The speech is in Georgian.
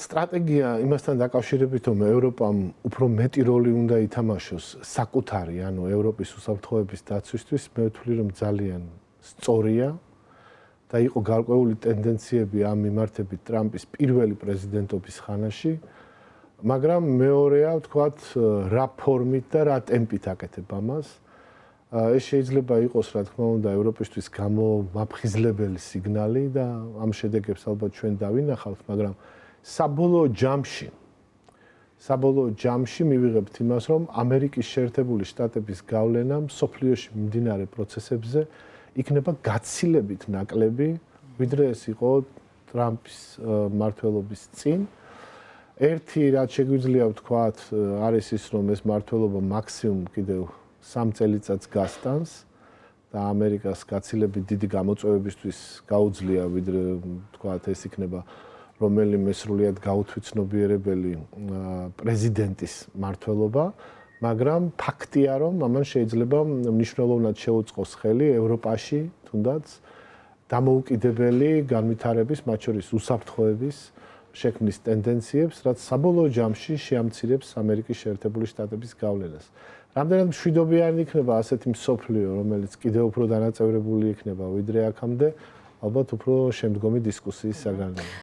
სტრატეგია იმასთან დაკავშირებით, რომ ევროპამ უფრო მეტი როლი უნდა ითამაშოს საკუთარი, ანუ ევროპის უსაფრთხოების დაცვისთვის, მე ვთვლი, რომ ძალიან სწორია და იყო გარკვეული ტენდენციები ამ მიმართებით ტრამპის პირველი პრეზიდენტობის ხანაში, მაგრამ მეორეა, ვთქვათ, რა ფორმით და რა ტემპით აკეთებ ამას. ეს შეიძლება იყოს, რა თქმა უნდა, ევროპისთვის გამომაფხიზლებელი სიგნალი და ამ შედეგებს ალბათ ჩვენ დავინახავთ, მაგრამ საბოლოო ჯამში მივიღებთ იმას, რომ ამერიკის შეერთებული შტატების გავლენა მსოფლიოში მიმდინარე პროცესებზე იქნება გაცილებით ნაკლები, ვიდრე ეს იყო ტრამპის მმართველობის წინ. ერთი რაც შეგვიძლია ვთქვათ, არის ის, რომ ეს მმართველობა მაქსიმუმ კიდევ 3 წელიწადს გასტანს და ამერიკას გაცილებით დიდი გამოწვევებისთვის გაუძლია, ვიდრე ვთქვათ, ეს იქნება რომელიმე სრულიად გაუთვითცნობიერებელი პრეზიდენტის მმართველობა, მაგრამ ფაქტია, რომ ამან შეიძლება მნიშვნელოვნად შეუწყოს ხელი ევროპაში, თუნდაც დამოუკიდებელი განვითარების, მათ შორის უსაფრთხოების შექმნის ტენდენციებს, რაც საბოლოო ჯამში შეამცირებს ამერიკის შეერთებული შტატების გავლენას. რამდენად მშვიდობიანი იქნება ასეთი მსოფლიო, რომელიც კიდევ უფრო დანაწევრებული იქნება, ვიდრე აქამდე, ალბათ უფრო შემდგომი დისკუსიის საგანია.